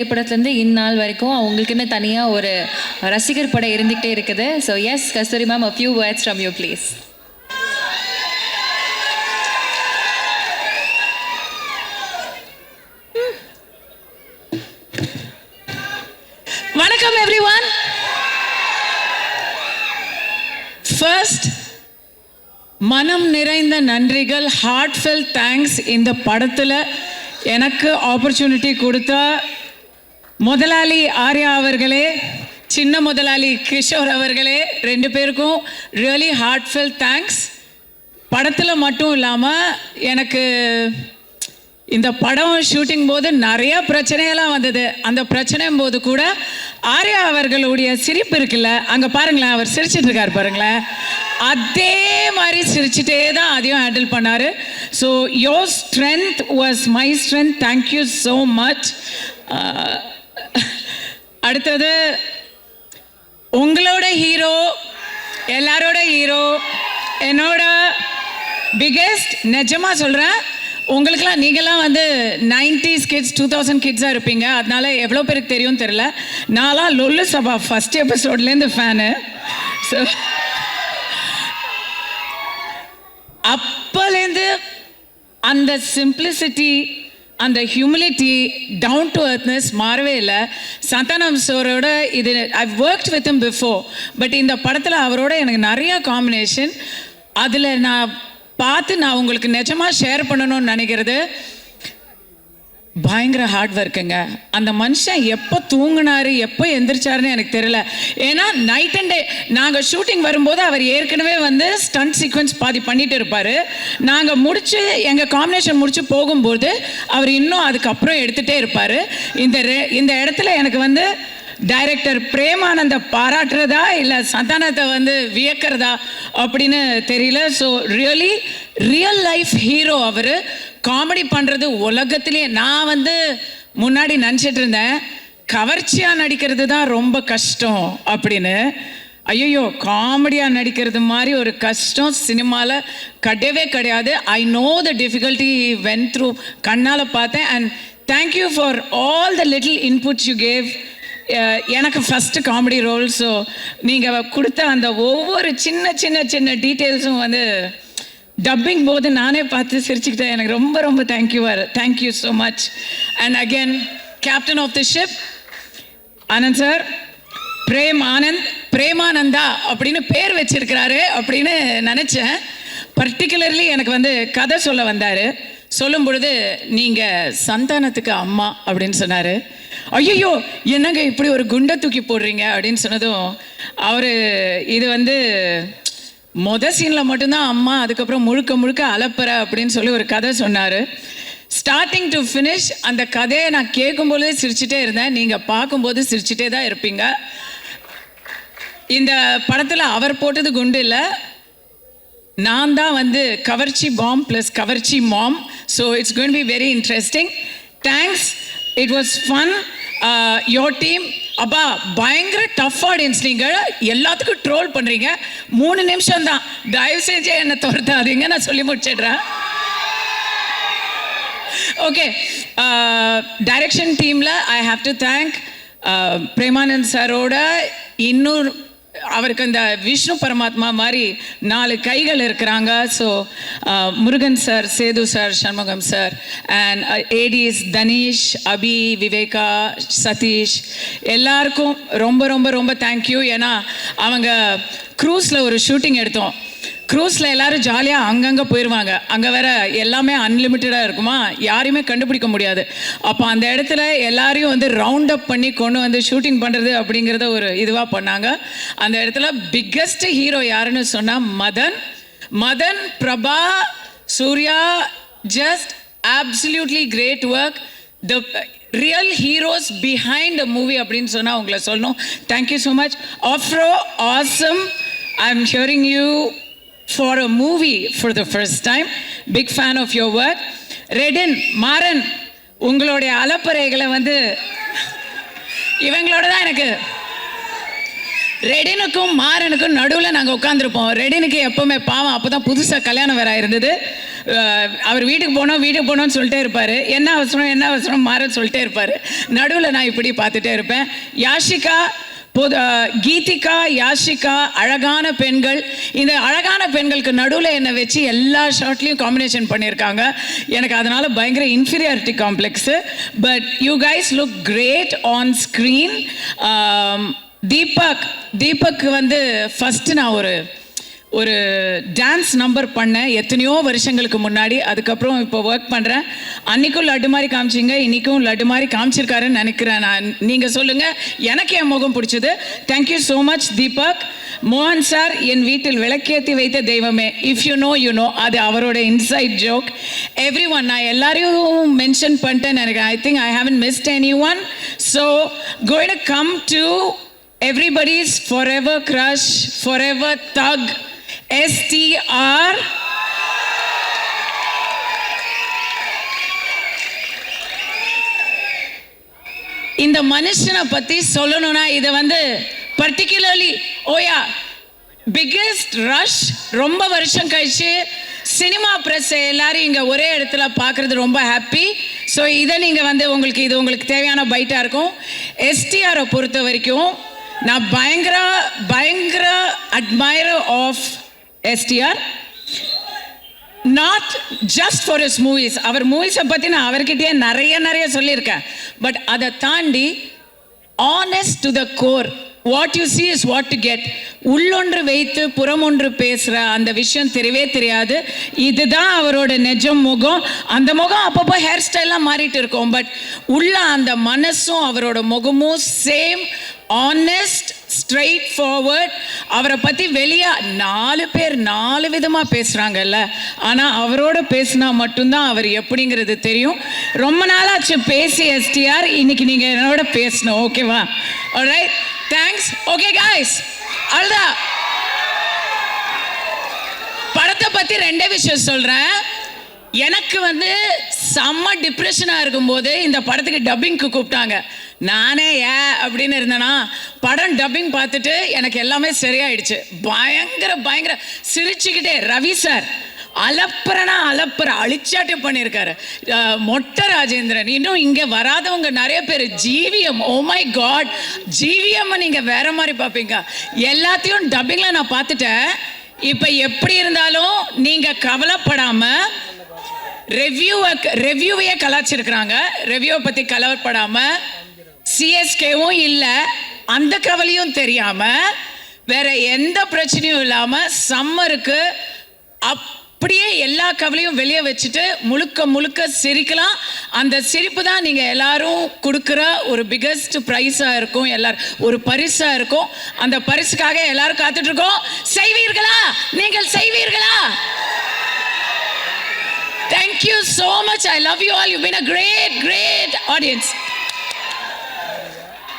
திரைப்படத்துலேருந்து இந்நாள் வரைக்கும் அவங்களுக்குன்னு தனியாக ஒரு ரசிகர் படம் இருந்துகிட்டே இருக்குது. So S Kasthuri ma'am, a few words from you please. வணக்கம் எவ்ரிவன். ஃபர்ஸ்ட், மனம் நிறைந்த நன்றிகள், ஹார்ட்ஃபெல் தேங்க்ஸ். இந்த படத்தில் எனக்கு ஆப்பர்ச்சுனிட்டி கொடுத்த முதலாளி ஆர்யா அவர்களே, சின்ன முதலாளி கிஷோர் அவர்களே, ரெண்டு பேருக்கும் ரியலி ஹார்ட்ஃபெல் தேங்க்ஸ். படத்தில் மட்டும் இல்லாமல் எனக்கு இந்த படம் ஷூட்டிங் போது நிறைய பிரச்சனையெல்லாம் வந்தது. அந்த பிரச்சனையும் போது கூட ஆர்யா அவர்களுடைய சிரிப்பு இருக்குல்ல, அங்கே பாருங்களேன், அவர் சிரிச்சிட்டு இருக்கார் பாருங்களேன், அதே மாதிரி சிரிச்சிட்டே தான் அதையும் ஹேண்டில் பண்ணார். So your strength was my strength. Thank you so much. அடுத்தது உங்களோட ஹீரோ, எல்லாரோட ஹீரோ, என்னோட பிகெஸ்ட். நிஜமாக சொல்கிறேன், உங்களுக்கெல்லாம் நீங்கள்லாம் வந்து 90s கிட்ஸ் 2000 கிட்ஸாக இருப்பீங்க. அதனால எவ்வளோ பேருக்கு தெரியும் தெரியல. நான்லாம் லொல்லு சபா ஃபஸ்ட் எபிசோட்லேருந்து ஃபேனு. ஸோ அப்போலேருந்து அந்த சிம்பிளிசிட்டி, அந்த ஹியூமிலிட்டி, டவுன் டு அர்த்னஸ் மாறவே இல்லை. சந்தானம் சாரோட இது ஐ worked with him before, but இந்த படத்தில் அவரோட எனக்கு நிறைய காம்பினேஷன். அதில் நான் உங்களுக்கு நிஜமாக ஷேர் பண்ணணும்னு நினைக்கிறது, பயங்கர ஹார்ட் ஒர்க்குங்க. அந்த மனுஷன் எப்போ தூங்கினாரு, எப்போ எந்திரிச்சாருன்னு எனக்கு தெரியல. ஏன்னா நைட் அண்ட் டே நாங்கள் ஷூட்டிங் வரும்போது அவர் ஏற்கனவே வந்து ஸ்டண்ட் சீக்வன்ஸ் பாதி பண்ணிட்டு இருப்பார். நாங்கள் எங்கள் காம்பினேஷன் முடிச்சு போகும்போது அவர் இன்னும் அதுக்கப்புறம் எடுத்துகிட்டே இருப்பார். இந்த இடத்துல எனக்கு வந்து டைரக்டர் பிரேமானந்த பாராட்டுறதா இல்லை சந்தானத்தை வந்து வியக்கிறதா அப்படின்னு தெரியல. ஸோ ரியல் லைஃப் ஹீரோ அவர். காமெடி பண்ணுறது உலகத்திலே நான் வந்து முன்னாடி நினச்சிட்டு இருந்தேன், கவர்ச்சியாக நடிக்கிறது தான் ரொம்ப கஷ்டம் அப்படின்னு. ஐயோ, காமெடியாக நடிக்கிறது மாதிரி ஒரு கஷ்டம் சினிமாவில் கிடையவே கிடையாது. I know the difficulty vent through, கண்ணால் பார்த்தேன். And thank you for all the little inputs you gave. எனக்கு ஃபஸ்ட்டு காமெடி ரோல். ஸோ நீங்கள் கொடுத்த அந்த ஒவ்வொரு சின்ன சின்ன சின்ன டீட்டெயில்ஸும் வந்து டப்பிங் போது நானே பார்த்து சிரிச்சுக்கிட்டேன். எனக்கு ரொம்ப ரொம்ப thank you so much. And again captain of the ship Anand sir, Premananda அப்படின்னு பேர் வச்சிருக்கிறாரு அப்படின்னு நினச்சேன். பர்டிகுலர்லி எனக்கு வந்து கதை சொல்ல வந்தார். சொல்லும் பொழுது நீங்கள் சந்தானத்துக்கு அம்மா அப்படின்னு சொன்னார். ஐயோ, என்னங்க இப்படி ஒரு குண்டை தூக்கி போடுறீங்க அப்படின்னு சொன்னதும் அவர் இது வந்து சீனில் மட்டும்தான் அம்மா, அதுக்கப்புறம் முழுக்க முழுக்க அலப்பற அப்படின்னு சொல்லி ஒரு கதை சொன்னார். ஸ்டார்டிங் டு ஃபினிஷ் அந்த கதையை நான் கேட்கும்போதே சிரிச்சுட்டே இருந்தேன். நீங்கள் பார்க்கும்போது சிரிச்சுட்டே தான் இருப்பீங்க. இந்த படத்தில் அவர் போட்டது குண்டு இல்லை, நான் தான் வந்து கவர்ச்சி பாம் ப்ளஸ் கவர்ச்சி mom. So it's going to be very interesting. Thanks, it was fun. Your team, அப்பா பயங்கர டஃப் ஆடியன்ஸ். நீங்கள் எல்லாத்துக்கும் ட்ரோல் பண்ணுறீங்க. 3 நிமிஷம் தான், தயவு செஞ்சு என்னை துரத்தாதீங்க, நான் சொல்லி முடிச்சிடுறேன். ஓகே, டைரக்ஷன் டீமில் I have to thank Premanand சாரோட இன்னொரு அவருக்கு இந்த விஷ்ணு பரமாத்மா மாதிரி 4 கைகள் இருக்கிறாங்க. So Murugan sir, Sethu sir, Shanmugam sir, and ADs Thanish, Abhi, Viveka, Satish, எல்லாருக்கும் ரொம்ப ரொம்ப ரொம்ப தேங்க்யூ. ஏன்னா அவங்க க்ரூஸில் ஒரு ஷூட்டிங் எடுத்தோம். க்ரூஸில் எல்லோரும் ஜாலியாக அங்கங்கே போயிடுவாங்க. அங்கே வேற எல்லாமே அன்லிமிட்டடாக இருக்குமா, யாரையுமே கண்டுபிடிக்க முடியாது. அப்போ அந்த இடத்துல எல்லாரையும் வந்து ரவுண்ட் அப் பண்ணி கொண்டு வந்து ஷூட்டிங் பண்ணுறது அப்படிங்கிறத ஒரு இதுவாக பண்ணாங்க. அந்த இடத்துல பிக்கஸ்ட் ஹீரோ யாருன்னு சொன்னால் Madan, Prabha, Surya, just absolutely great work. The real heroes behind the movie அப்படின்னு சொன்னால் உங்களை சொல்லணும். Thank you so much. Afro, awesome. I'm hearing you for a movie for the first time. Big fan of your work. Redin, Maran, உங்களுடைய அலப்பறைகளை வந்து இவங்களோட தான் எனக்கு, ரெடினுக்கும் மாறனுக்கும் நடுவில் நாங்கள் உட்காந்துருப்போம். ரெடினுக்கு எப்போவுமே பாவம், அப்போ தான் புதுசாக கல்யாணம் வேற இருந்தது. அவர் வீட்டுக்கு போனோம்னு சொல்லிட்டே இருப்பார். என்ன அவசரம் மாற சொல்லிட்டே இருப்பார். நடுவில் நான் இப்படி பார்த்துட்டே இருப்பேன். யாஷிகா, கீதிகா, யாஷிகா, அழகான பெண்கள். இந்த அழகான பெண்களுக்கு நடுவில் என்னை வச்சு எல்லா ஷார்ட்லேயும் காம்பினேஷன் பண்ணியிருக்காங்க. எனக்கு அதனால் பயங்கர inferiority complex. But you guys look great on screen. Deepak வந்து ஃபஸ்ட்டு நான் ஒரு டான்ஸ் நம்பர் பண்ணேன் எத்தனையோ வருஷங்களுக்கு முன்னாடி. அதுக்கப்புறம் இப்போ ஒர்க் பண்ணுறேன். அன்றைக்கும் லட்டு மாதிரி காமிச்சிங்க, இன்றைக்கும் லட்டு மாதிரி காமிச்சிருக்காருன்னு நினைக்கிறேன் நான். நீங்கள் சொல்லுங்கள், எனக்கு என் முகம் பிடிச்சது. Thank you so much Deepak. மோகன் சார், என் வீட்டில் விளக்கேற்றி வைத்த தெய்வமே. இஃப் யூ நோ அது அவரோட இன்சைட் ஜோக். எவ்ரி ஒன், நான் எல்லாரையும் மென்ஷன் பண்ணிட்டேன்னு நினைக்கிறேன். I think I haven't mist any one. So going to come to everybody's forever crush, forever thug, STR. இந்த மனுஷனை பற்றி சொல்லணும்னா இதை வந்து பர்டிகுலர்லி பிக்கெஸ்ட் ரஷ். ரொம்ப வருஷம் கழிச்சு சினிமா ப்ரெஸ் எல்லாரும் இங்கே ஒரே இடத்துல பார்க்குறது ரொம்ப ஹாப்பி. ஸோ இதை நீங்கள் வந்து உங்களுக்கு தேவையான பைட்டாக இருக்கும். STRை பொறுத்த வரைக்கும் நான் பயங்கர admirer of STR. Not just for his movies. அவர் மூவிஸை பற்றி நான் அவர்கிட்டயே நிறைய சொல்லியிருக்கேன். பட் அதை தாண்டி honest to the core. What you see is what to get. உள்ளொன்று வைத்து புறமொன்று பேசுகிற அந்த விஷயம் தெரியவே தெரியாது. இதுதான் அவரோட நிஜம் முகம். அந்த முகம் அப்பப்போ ஹேர் ஸ்டைல்லாம் மாறிட்டு இருக்கும். பட் உள்ள அந்த மனசும் அவரோட முகமும் சேம், ஆனஸ்ட், ஸ்ட்ரெயிட் ஃபார்வர்ட். அவரை பற்றி வெளியே 4 பேர் 4 விதமாக பேசுகிறாங்கல்ல, ஆனால் அவரோட பேசினா மட்டும்தான் அவர் எப்படிங்கிறது தெரியும். ரொம்ப நாளாச்சு பேசி STR, இன்னைக்கு நீங்கள் என்னோட பேசணும். ஓகேவா? Alright, thanks. ஓகே காய்ஸ், அவ்வளோதான். படத்தை பற்றி 2 விஷயம் சொல்கிறேன். எனக்கு வந்து செம்ம டிப்ரெஷனாக இருக்கும்போது இந்த படத்துக்கு டப்பிங்க்கு கூப்பிட்டாங்க. நானே அப்படின்னு இருந்தேன்னா படம் டப்பிங் பார்த்துட்டு எனக்கு எல்லாமே சரியாயிடுச்சு. பயங்கர சிரிச்சுக்கிட்டே ரவி சார் அலப்பற அழிச்சாட்டே பண்ணியிருக்காரு. மொட்டை ராஜேந்திரன், இன்னும் இங்கே வராதவங்க நிறைய பேர். GVM, oh my God, GVM நீங்கள் வேற மாதிரி பார்ப்பீங்க. எல்லாத்தையும் டப்பிங்கில் நான் பார்த்துட்டேன். இப்போ எப்படி இருந்தாலும் நீங்கள் கவலைப்படாமல் ரெவ்யூவையே கலாச்சிருக்கிறாங்க. ரெவ்யூவை பற்றி கவலைப்படாமல், சிஎஸ்கேவும் இல்லை அந்த கவலையும் தெரியாமல், வேற எந்த பிரச்சனையும் இல்லாமல் சம்மருக்கு அப்படியே எல்லா கவலையும் வெளியே வச்சுட்டு முழுக்க சிரிக்கலாம். அந்த சிரிப்பு தான் நீங்கள் எல்லாரும் கொடுக்குற ஒரு பிகெஸ்ட் ப்ரைஸாக இருக்கும். எல்லாரும் ஒரு பரிசாக இருக்கும். அந்த பரிசுக்காக எல்லாரும் காத்துட்டு இருக்கோம். செய்வீர்களா? நீங்கள் செய்வீர்களா? Thank you so much. I love you all. You've been a great audience.